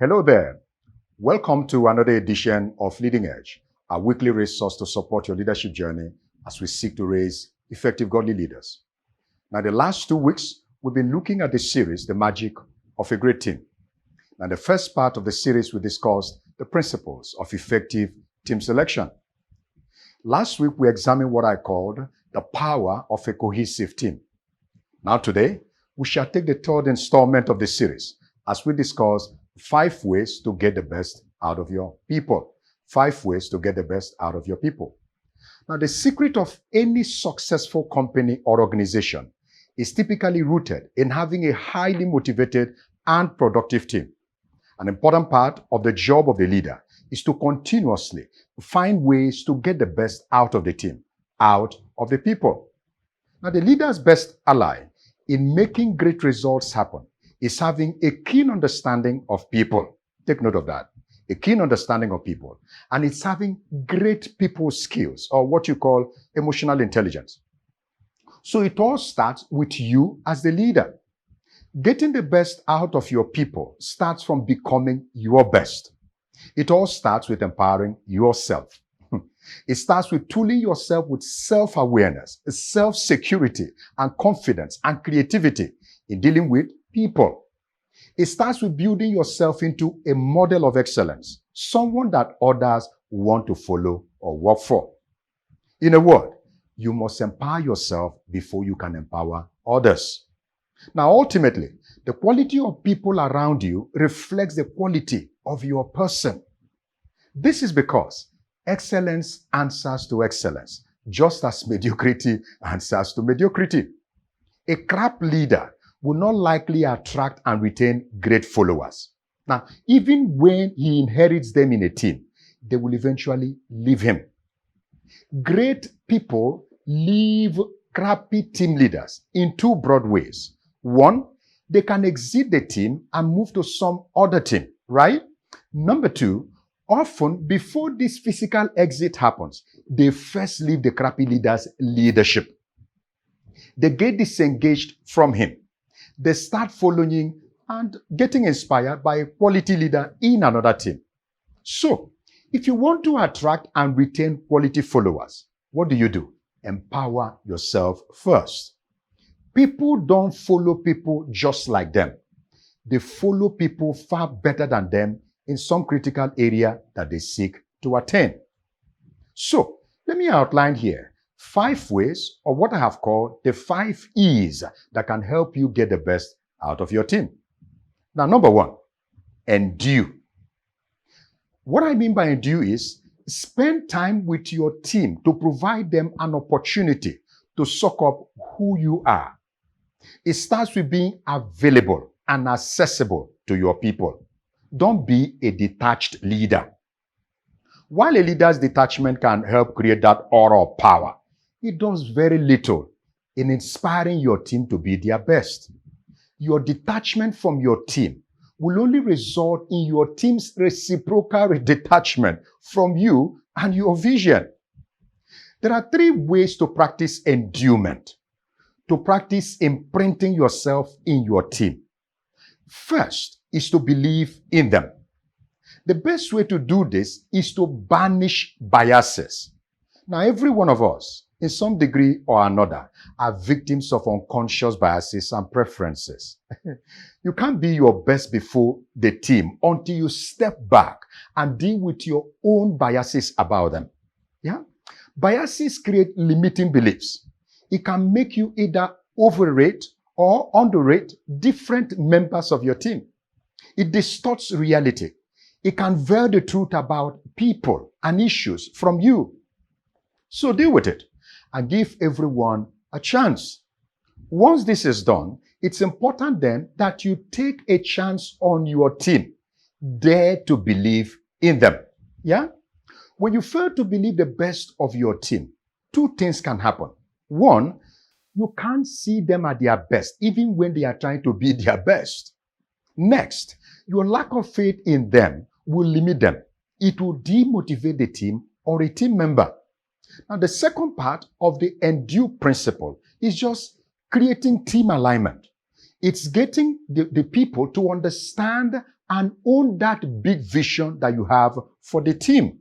Hello there. Welcome to another edition of Leading Edge, a weekly resource to support your leadership journey as we seek to raise effective godly leaders. Now, the last 2 weeks, we've been looking at the series, The Magic of a Great Team. Now, the first part of the series, we discussed the principles of effective team selection. Last week, we examined what I called the power of a cohesive team. Now, today, we shall take the third installment of the series as we discuss 5 ways to get the best out of your people. 5 ways to get the best out of your people. Now, the secret of any successful company or organization is typically rooted in having a highly motivated and productive team. An important part of the job of the leader is to continuously find ways to get the best out of the team, out of the people. Now, the leader's best ally in making great results happen is having a keen understanding of people. Take note of that. A keen understanding of people. And it's having great people skills, or what you call emotional intelligence. So it all starts with you as the leader. Getting the best out of your people starts from becoming your best. It all starts with empowering yourself. It starts with tooling yourself with self-awareness, self-security, and confidence and creativity in dealing with people. It starts with building yourself into a model of excellence, someone that others want to follow or work for. In a word, you must empower yourself before you can empower others. Now, ultimately, the quality of people around you reflects the quality of your person. This is because excellence answers to excellence, just as mediocrity answers to mediocrity. A crap leader will not likely attract and retain great followers. Now, even when he inherits them in a team, they will eventually leave him. Great people leave crappy team leaders in 2 broad ways. One, they can exit the team and move to some other team, right? Number 2, often before this physical exit happens, they first leave the crappy leader's leadership. They get disengaged from him. They start following and getting inspired by a quality leader in another team. So, if you want to attract and retain quality followers, what do? Empower yourself first. People don't follow people just like them. They follow people far better than them in some critical area that they seek to attain. So, let me outline here 5 ways, or what I have called the 5 E's that can help you get the best out of your team. Now, number 1, endure. What I mean by endure is spend time with your team to provide them an opportunity to suck up who you are. It starts with being available and accessible to your people. Don't be a detached leader. While a leader's detachment can help create that aura of power, it does very little in inspiring your team to be their best. Your detachment from your team will only result in your team's reciprocal detachment from you and your vision. There are 3 ways to practice endurement, to practice imprinting yourself in your team. First is to believe in them. The best way to do this is to banish biases. Now, every one of us, in some degree or another, are victims of unconscious biases and preferences. You can't be your best before the team until you step back and deal with your own biases about them. Yeah? Biases create limiting beliefs. It can make you either overrate or underrate different members of your team. It distorts reality. It can veil the truth about people and issues from you. So deal with it and give everyone a chance. Once this is done, it's important then that you take a chance on your team. Dare to believe in them. Yeah? When you fail to believe the best of your team, 2 things can happen. 1, you can't see them at their best, even when they are trying to be their best. Next, your lack of faith in them will limit them. It will demotivate the team or a team member. Now, the second part of the endure principle is just creating team alignment. It's getting the people to understand and own that big vision that you have for the team.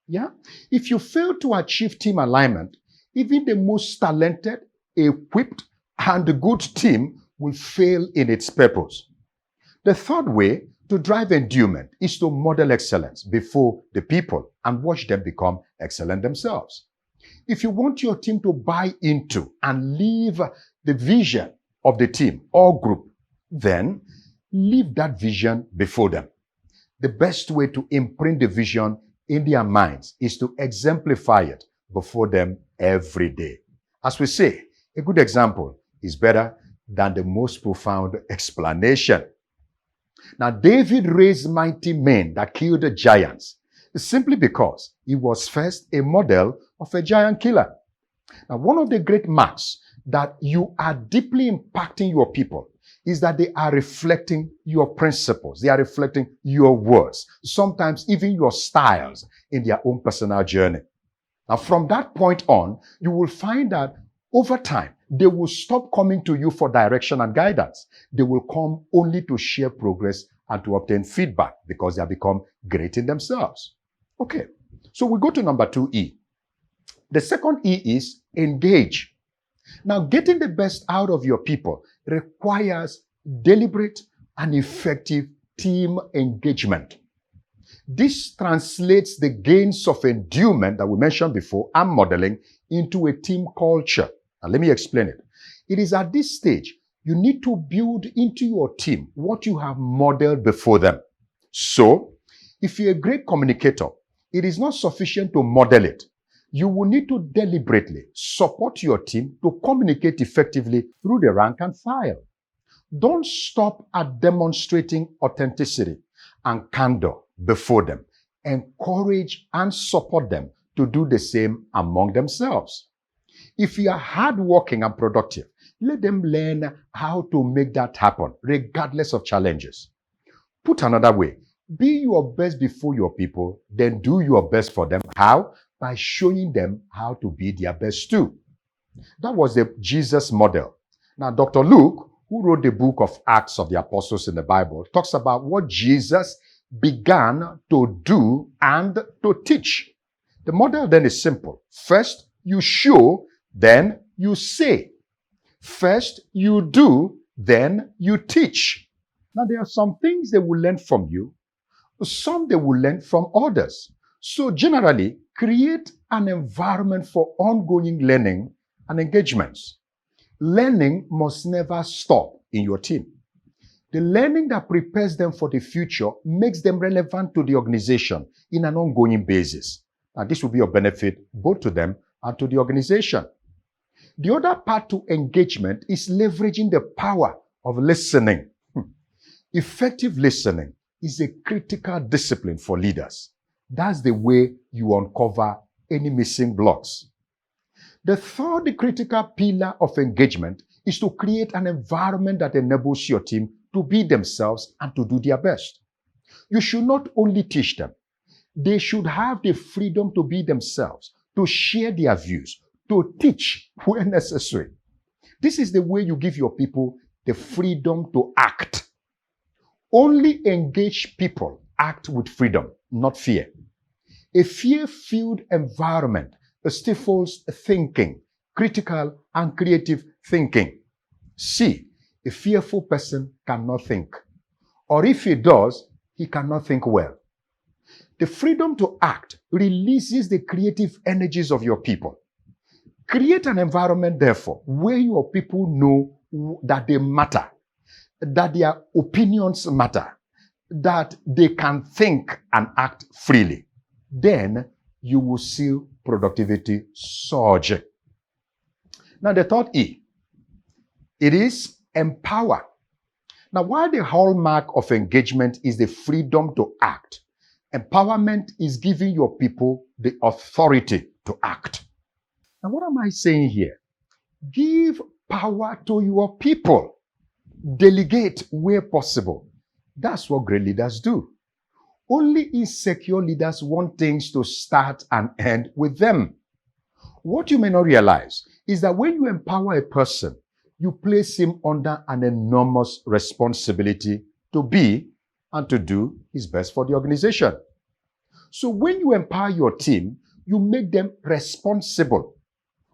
Yeah? If you fail to achieve team alignment, even the most talented, equipped, and good team will fail in its purpose. The third way to drive endowment is to model excellence before the people and watch them become excellent themselves. If you want your team to buy into and live the vision of the team or group, then live that vision before them. The best way to imprint the vision in their minds is to exemplify it before them every day. As we say, a good example is better than the most profound explanation. Now, David raised mighty men that killed giants simply because he was first a model of a giant killer. Now, one of the great marks that you are deeply impacting your people is that they are reflecting your principles. They are reflecting your words, sometimes even your styles in their own personal journey. Now, from that point on, you will find that over time, they will stop coming to you for direction and guidance. They will come only to share progress and to obtain feedback because they have become great in themselves. Okay, so we go to number 2E. The second E is engage. Now, getting the best out of your people requires deliberate and effective team engagement. This translates the gains of endowment that we mentioned before and modeling into a team culture. Now, let me explain it. It is at this stage you need to build into your team what you have modeled before them. So, if you're a great communicator, it is not sufficient to model it. You will need to deliberately support your team to communicate effectively through the rank and file. Don't stop at demonstrating authenticity and candor before them. Encourage and support them to do the same among themselves. If you are hardworking and productive, let them learn how to make that happen, regardless of challenges. Put another way, be your best before your people, then do your best for them. How? By showing them how to be their best too. That was the Jesus model. Now, Dr. Luke, who wrote the book of Acts of the Apostles in the Bible, talks about what Jesus began to do and to teach. The model then is simple. First, you show, then you say. First, you do, then you teach. Now, there are some things they will learn from you, some they will learn from others. So generally, create an environment for ongoing learning and engagements. Learning must never stop in your team. The learning that prepares them for the future makes them relevant to the organization in an ongoing basis. And this will be of benefit both to them and to the organization. The other part to engagement is leveraging the power of listening. Effective listening is a critical discipline for leaders. That's the way you uncover any missing blocks. The third critical pillar of engagement is to create an environment that enables your team to be themselves and to do their best. You should not only teach them, they should have the freedom to be themselves, to share their views, to teach where necessary. This is the way you give your people the freedom to act. Only engaged people act with freedom, not fear. A fear-filled environment stifles thinking, critical and creative thinking. See, a fearful person cannot think. Or if he does, he cannot think well. The freedom to act releases the creative energies of your people. Create an environment, therefore, where your people know that they matter, that their opinions matter, that they can think and act freely. Then you will see productivity surge. Now, the third E, it is empower. Now, while the hallmark of engagement is the freedom to act, empowerment is giving your people the authority to act. Now, what am I saying here? Give power to your people. Delegate where possible. That's what great leaders do. Only insecure leaders want things to start and end with them. What you may not realize is that when you empower a person, you place him under an enormous responsibility to be and to do is best for the organization. So when you empower your team, you make them responsible.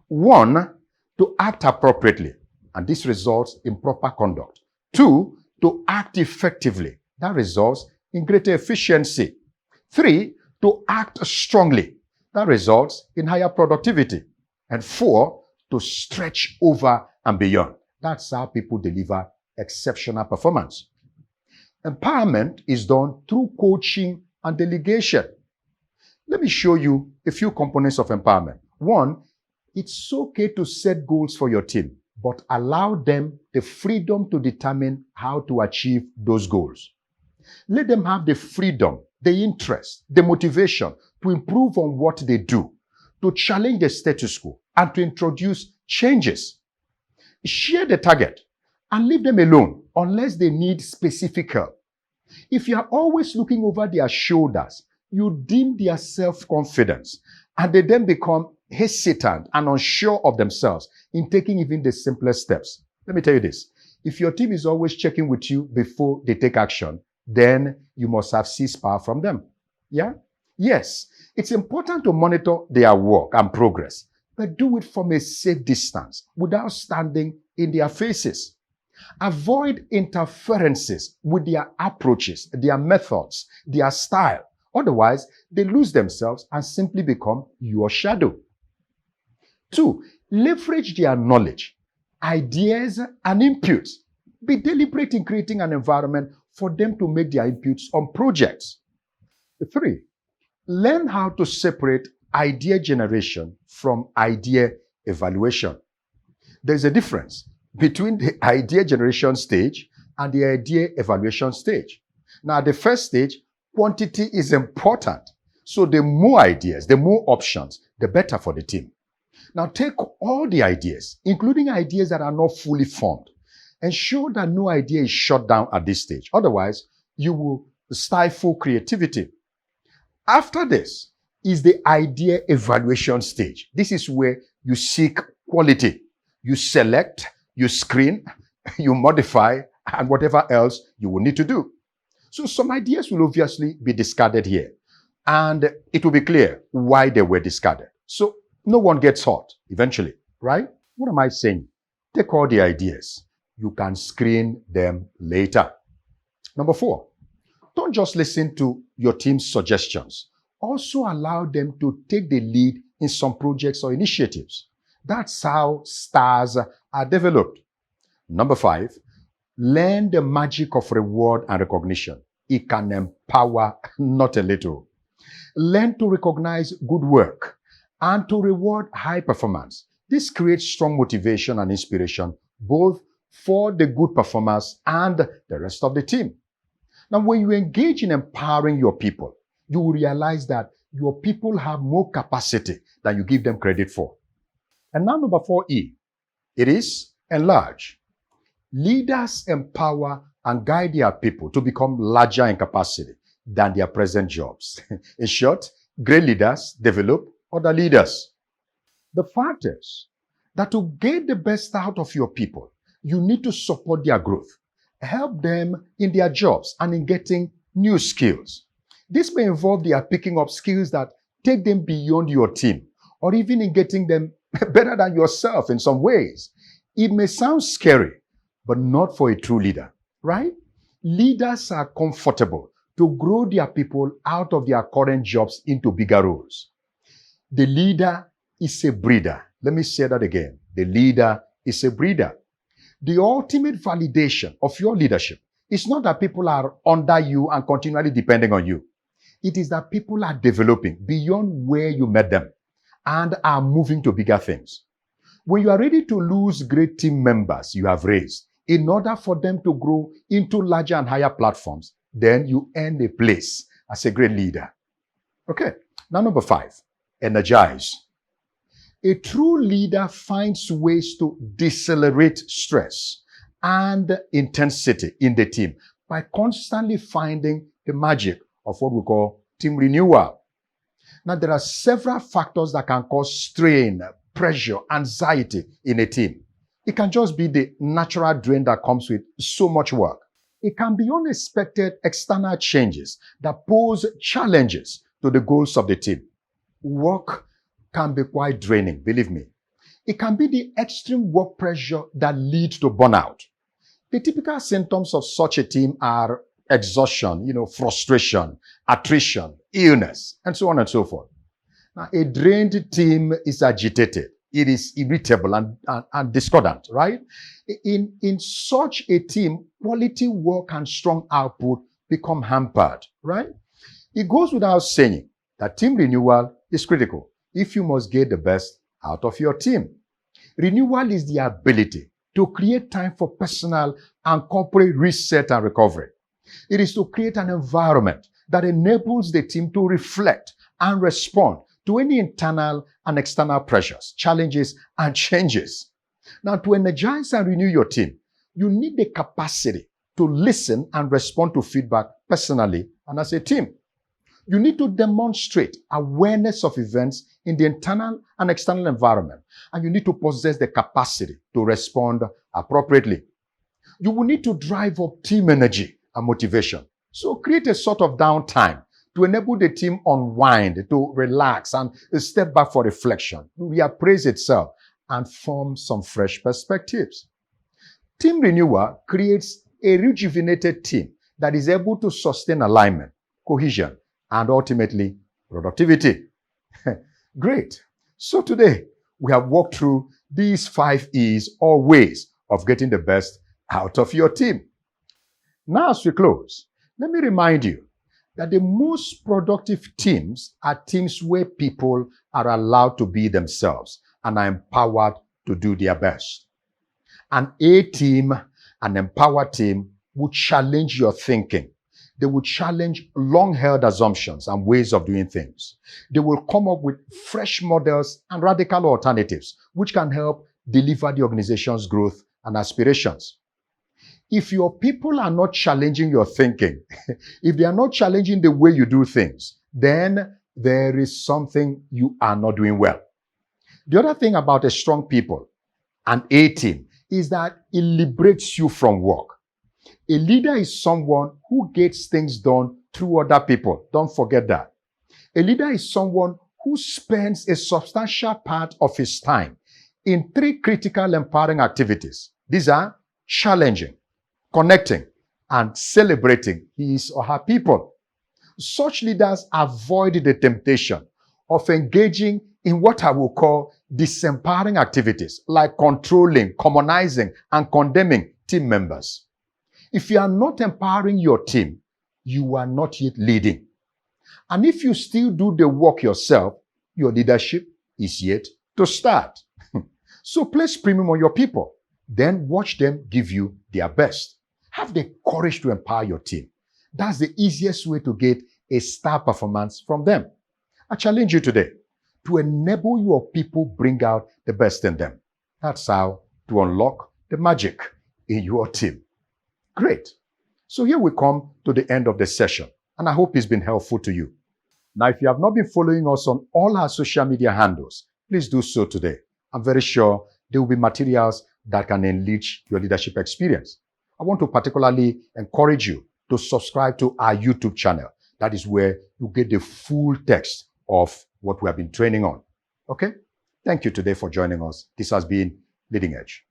One, to act appropriately, and this results in proper conduct. Two, to act effectively. That results in greater efficiency. Three, to act strongly. That results in higher productivity. And four, to stretch over and beyond. That's how people deliver exceptional performance. Empowerment is done through coaching and delegation. Let me show you a few components of empowerment. One, it's okay to set goals for your team, but allow them the freedom to determine how to achieve those goals. Let them have the freedom, the interest, the motivation to improve on what they do, to challenge the status quo, and to introduce changes. Share the target and leave them alone unless they need specific help. If you are always looking over their shoulders, you dim their self-confidence, and they then become hesitant and unsure of themselves in taking even the simplest steps. Let me tell you this. If your team is always checking with you before they take action, then you must have seized power from them. Yeah? Yes, it's important to monitor their work and progress, but do it from a safe distance without standing in their faces. Avoid interferences with their approaches, their methods, their style. Otherwise, they lose themselves and simply become your shadow. Two, leverage their knowledge, ideas, and inputs. Be deliberate in creating an environment for them to make their inputs on projects. Three, learn how to separate idea generation from idea evaluation. There's a difference between the idea generation stage and the idea evaluation stage. Now, at the first stage, quantity is important. So the more ideas, the more options, the better for the team. Now take all the ideas, including ideas that are not fully formed. Ensure that no idea is shut down at this stage. Otherwise, you will stifle creativity. After this is the idea evaluation stage. This is where you seek quality. You select, you screen, you modify, and whatever else you will need to do. So some ideas will obviously be discarded here, and it will be clear why they were discarded. So no one gets hurt eventually, right? What am I saying? Take all the ideas. You can screen them later. Number four, don't just listen to your team's suggestions. Also allow them to take the lead in some projects or initiatives. That's how stars are developed. Number five, learn the magic of reward and recognition. It can empower not a little. Learn to recognize good work and to reward high performance. This creates strong motivation and inspiration, both for the good performers and the rest of the team. Now, when you engage in empowering your people, you will realize that your people have more capacity than you give them credit for. And now number 4E, it is enlarge. Leaders empower and guide their people to become larger in capacity than their present jobs. In short, great leaders develop other leaders. The fact is that to get the best out of your people, you need to support their growth, help them in their jobs and in getting new skills. This may involve their picking up skills that take them beyond your team, or even in getting them better than yourself in some ways. It may sound scary, but not for a true leader, right? Leaders are comfortable to grow their people out of their current jobs into bigger roles. The leader is a breeder. Let me say that again. The leader is a breeder. The ultimate validation of your leadership is not that people are under you and continually depending on you. It is that people are developing beyond where you met them and are moving to bigger things. When you are ready to lose great team members you have raised in order for them to grow into larger and higher platforms, then you earn a place as a great leader. Okay, now number 5, energize. A true leader finds ways to decelerate stress and intensity in the team by constantly finding the magic of what we call team renewal. Now, there are several factors that can cause strain, pressure, anxiety in a team. It can just be the natural drain that comes with so much work. it can be unexpected external changes that pose challenges to the goals of the team. Work can be quite draining, believe me. It can be the extreme work pressure that leads to burnout. The typical symptoms of such a team are exhaustion, frustration, attrition, illness, and so on and so forth. Now, a drained team is agitated. It is irritable and discordant, right? In such a team, quality work and strong output become hampered, right? It goes without saying that team renewal is critical if you must get the best out of your team. Renewal is the ability to create time for personal and corporate reset and recovery. It is to create an environment that enables the team to reflect and respond to any internal and external pressures, challenges, and changes. Now, to energize and renew your team, you need the capacity to listen and respond to feedback personally and as a team. You need to demonstrate awareness of events in the internal and external environment, and you need to possess the capacity to respond appropriately. You will need to drive up team energy and motivation. So create a sort of downtime to enable the team unwind, to relax and step back for reflection, reappraise itself, and form some fresh perspectives. Team renewal creates a rejuvenated team that is able to sustain alignment, cohesion, and ultimately productivity. Great. So today, we have walked through these 5 E's or ways of getting the best out of your team. Now, as we close, let me remind you that the most productive teams are teams where people are allowed to be themselves and are empowered to do their best. An A team, an empowered team, will challenge your thinking. They will challenge long-held assumptions and ways of doing things. They will come up with fresh models and radical alternatives, which can help deliver the organization's growth and aspirations. If your people are not challenging your thinking, if they are not challenging the way you do things, then there is something you are not doing well. The other thing about a strong people, an A team, is that it liberates you from work. A leader is someone who gets things done through other people. Don't forget that. A leader is someone who spends a substantial part of his time in 3 critical empowering activities. These are challenging, connecting, and celebrating his or her people. Such leaders avoid the temptation of engaging in what I will call disempowering activities like controlling, commonizing, and condemning team members. If you are not empowering your team, you are not yet leading. And if you still do the work yourself, your leadership is yet to start. So place premium on your people. Then watch them give you their best. Have the courage to empower your team. That's the easiest way to get a star performance from them. I challenge you today to enable your people bring out the best in them. That's how to unlock the magic in your team. Great. So here we come to the end of the session, and I hope it's been helpful to you. Now, if you have not been following us on all our social media handles, please do so today. I'm very sure there will be materials that can enrich your leadership experience. I want to particularly encourage you to subscribe to our YouTube channel. That is where you get the full text of what we have been training on. Okay? Thank you today for joining us. This has been Leading Edge.